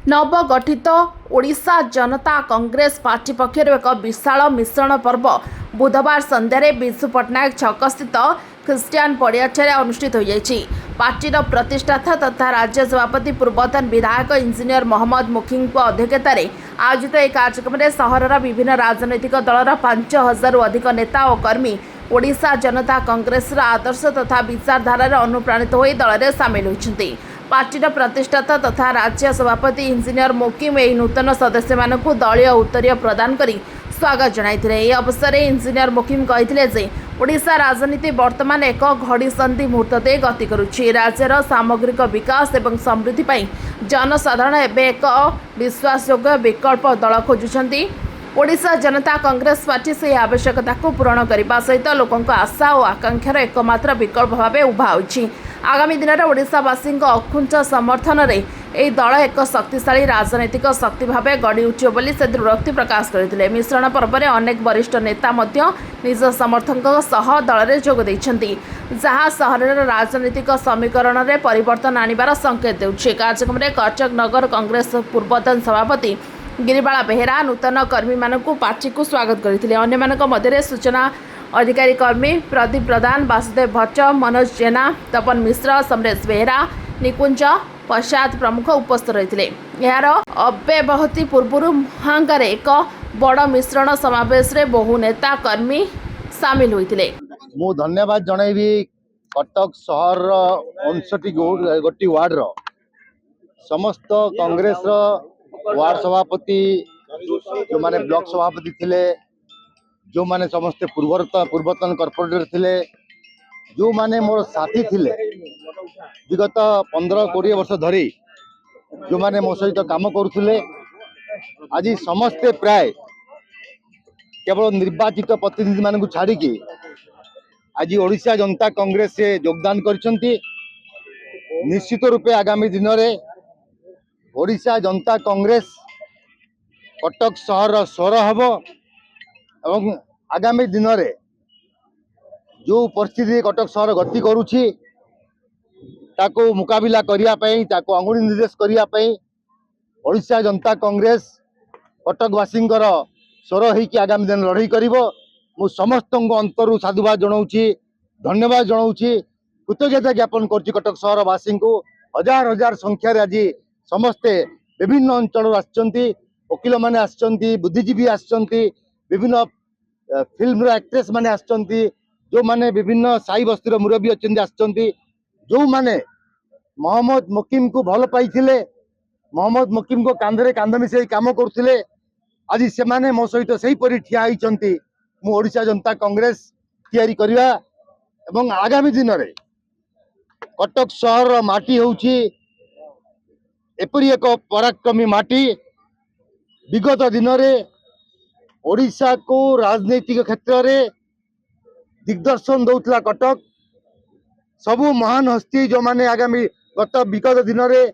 नवगठित ओडिशा जनता कांग्रेस पार्टी पक्षर एक विशाल मिश्रण पर्व बुधवार संध्यारे विजु पट्टनायक छक स्थित ख्रिस्टियान पड़ियाठारे अनुष्ठित हो पार्टीर प्रतिष्ठाता तथा राज्य सभापति पूर्वतन विधायक इंजीनियर मोहम्मद मुखी अध्यक्षत आयोजित एक कार्यक्रम में सहरर विभिन्न राजनैतिक दलर 5000 अधिक नेता और कर्मी ओडिशा जनता कांग्रेस आदर्श तथा विचारधारार अनुप्राणित हो दल में सामिल होती। पार्टीर प्रतिष्ठाता तथा राज्य सभापति इंजीनियर मोकिम यह नूतन सदस्य मानक दलीय उत्तरीय प्रदान कर स्वागत जनाइथिले। यह अवसर में इंजीनियर मोकिम कहिथिले जे ओडिशा राजनीति वर्तमान एक घड़ीसंधि मुहूर्त गति करुछि। राज्यर सामग्रिक विकास एवं समृद्धि पाई जनसाधारण एवं एक विश्वासयोग्य विकल्प दल खोजुछन्ति। ओडिशा जनता कांग्रेस पार्टी से आवश्यकता को पूरण करने सहित लोकों आशा और आकांक्षार एकमात्र विकल्प भाव उभा होइछि। आगामी दिन में ओडिशावासी अकुंठ समर्थन में यह दल एक शक्तिशाली राजनैतिक शक्ति भाव गढ़ी उठिब बोली से दृढ़ोक्ति प्रकाश करते। मिश्रण पर्व में अनेक वरिष्ठ नेता निज समर्थकों सह दल में जोग देइछन्ति, जहाँ सहर राजनीतिक समीकरण में परिवर्तन आनिबार संकेत देउछि। कार्यक्रम में कटक नगर कांग्रेस पूर्वतन सभापति गिरिबाला बेहेरा नूतन कर्मी मानक पार्टी को स्वागत करते। अन्य मध्य सूचना अधिकारी कर्मी प्रदीप प्रधान, वासुदेव भट्ट, मनोज जेना, तपन मिश्र, समरेश बेहेरा, निकुंज प्रसाद प्रमुख उपस्थित रही। यार अव्यवहित पूर्व मुहांगार एक बड़ मिश्रण समावेश रे बहु नेता कर्मी सामिल होते। मु धन्यवाद जनइबी कटक सहर 59 गोटी वार्ड समस्त कांग्रेस वार्ड सभापति जो माने ब्लॉक सभापति थिले, जो माने समस्ते पूर्वतन कॉर्पोरेटर थिले, जो माने मोर साथी थिले विगत 15-20 वर्ष धरी जो माने मो सहित काम करुथिले, आज समस्ते प्राय केवल निर्वाचित प्रतिनिधि मानकु छाड़ी की आज ओडिशा जनता कांग्रेस से योगदान करछंती। निश्चित रूपे आगामी दिन में ओडिशा जनता कांग्रेस कटक सहर स्वर हब एवं आगामी दिन में जो परिस्थिति कटक सहर गति करुछि ताको मुकाबिला करिया पई, ताको अंगुली निर्देश करिया पई ओडिशा जनता कांग्रेस कटकवासी स्वर होइकि आगामी दिन लड़ाई करिवो। मु समस्त अंतरु साधुवाद जनाऊँगी, धन्यवाद जनाऊँगी, कृतज्ञता ज्ञापन कर कटक सहरवासी को। हजार हजार संख्यार आज समस्ते विभिन्न अंचल आसचंती, वकील माने आसचंती, बुद्धिजीवी आसचंती, विभिन्न फिल्म एक्ट्रेस माने आसचंती, जो माने विभिन्न साई बस्तीर मुरब्बी अच्छे आसचंती, जो माने मोहम्मद मुकिम को भल पाई थिले, मोहम्मद मुकिम को कांधरे कांध मिसई काम करथिले, आज से माने मो सहित सही परि ठिया होइचंती। मु ओडिशा जनता कांग्रेस तैयारी करिवा एवं आगामी दिन में कटक सहर माटी होउची एपरी एक पराक्रमी माटी। विगत दिन में ओडिशा को राजनैतिक क्षेत्र में दिग्दर्शन दौतला कटक। सबु महान हस्ती जो माने आगामी विगत दिन में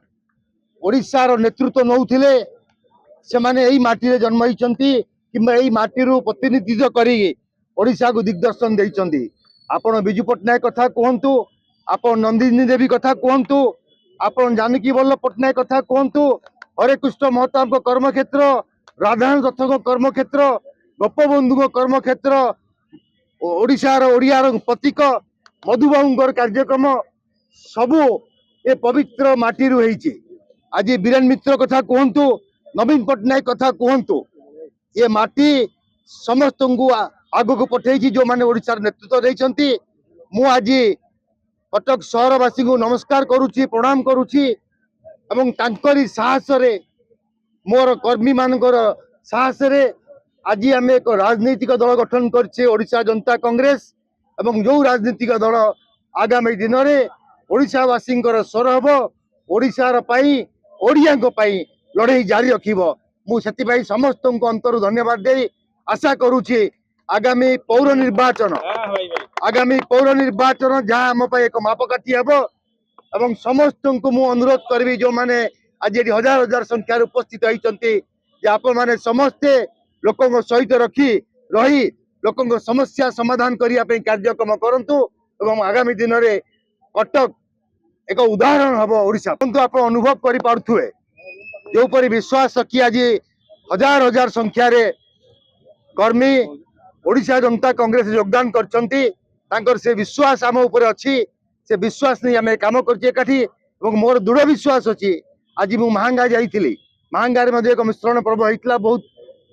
ओडिशार नेतृत्व नौथिले से माने एही माटी रे जन्म होइचंती किंबा एही माटी रु प्रतिनिधित्व करी ओडिशा को दिग्दर्शन देइचंती। आपण विजु पट्टनायक कथा कहंतु, आपण नंदिनी देवी कथा कहंतु, आपण जानकी वल्लभ पट्टनायक कथा कहंतु, हरे कृष्ण महताब कर्मक्षेत्र, राधानाथ रथ कर्मक्षेत्र, गोपबंधु कर्मक्षेत्र, ओडिशार ओडियार प्रतीक मधुबाबू कार्यक्रम सबू ए पवित्र माटी रु होइछि। आज बीरेन मित्र कथा कहंतु, नवीन पट्टनायक कथा कहंतु, ये माटी समस्त आग को पठेछि जो माने ओडिशार नेतृत्व देइछंती। मु आज कटक सहरवासी को नमस्कार करुछि, प्रणाम करुछि एवं तांकरी साहस रे, मोर कर्मी मानकर साहस रे आज आम एक राजनीतिक दल गठन करछे ओडिशा जनता कांग्रेस। एवं जो राजनीतिक दल आगामी दिन में ओडिशावासी स्वर हब, ओडिशार पाई ओडिया पाई लड़ाई जारी रखिबो। मु सेति समस्त अंतर धन्यवाद दे आशा करुछि आगामी पौर निर्वाचन जहाँ आम एक मापकाठी हे एवं समस्त को मु अनुरोध करी जो माने आज हजार हजार संख्यार उपस्थित होती आपण माने समस्ते लोकों सहित रही लोकों समस्या समाधान करने कार्यक्रम करंतु एवं आगामी दिन में कटक एक उदाहरण हम ओडिशा। आप अनुभव कर पार्थुए जोपरी विश्वास रखी आज हजार हजार संख्यार कर्मी ओडिशा जनता कांग्रेस योगदान कर से विश्वास आम उपर अच्छी से विश्वास नहीं आम कम कर मोर दृढ़ विश्वास अच्छी आज मु महांगा जाइली महांगा एक मिश्रण पर्व होता बहुत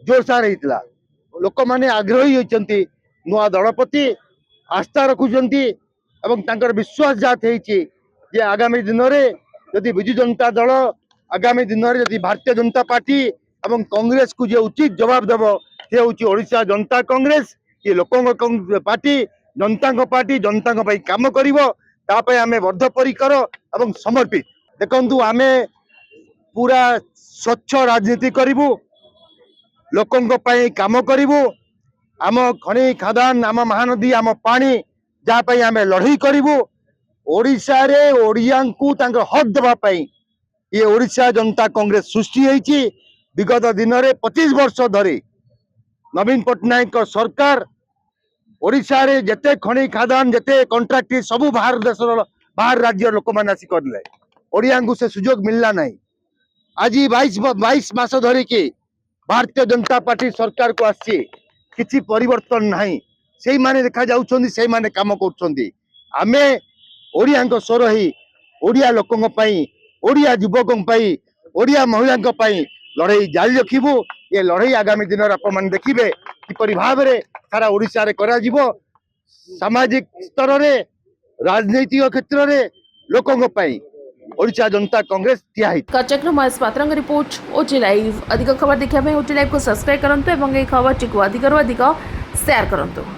जोरसार होता लोक मैंने आग्रही होती नुआ दल प्रति आस्था रखुंट विश्वास जात जे आगामी दिन में जदि विजु जनता दल आगामी दिन में जदि भारतीय जनता पार्टी एवं कांग्रेस को जो उचित जवाब देव सी हूँ ओडिशा जनता कांग्रेस ये लोकों पार्टी जनता काम कर आम बद्धपरिकर एवं समर्पित देखु आम पूरा स्वच्छ राजनीति करूँ लोकों काम करूँ आम खनि खादान आम महानदी आम पानी जहाँपाई आम लड़ई करूँ ओडिशा रे ओडिया को हक देवाई ये ओडिशा जनता कांग्रेस सृष्टि होती विगत दिन में 25 वर्ष धरी नवीन पट्टनायक सरकार ओडिशा रे जेते खनि खादान जेते कंट्राक्ट सबू बाहर देश बाहर राज्य लोक मैंने आसी करले ओडिया को से सुजोग मिलला नहीं आज 22 मास धरिकी भारतीय जनता पार्टी सरकार को आसी किसी परिवर्तन नहीं से माने देखा जाउछंदी से माने काम करछंदी आमे ओडिया स्वर ही ओडिया लोकों ओडिया युवकों ओडिया महिला लड़ाई जारी रखिबू ये लड़ाई आगामी दिन में आपण देखिए किपरि भाव में सारा ओडिशा रे करा जिवो सामाजिक स्तर रे राजनैतिक क्षेत्र रे लोकों ओडिशा जनता कांग्रेस ठिया है। कचकरू महेश पात्र रिपोर्ट ओटी लाइव अधिक खबर देखा ओटी लाइव को सब्सक्राइब करूँ और खबर टी अधिक शेयर करूँ।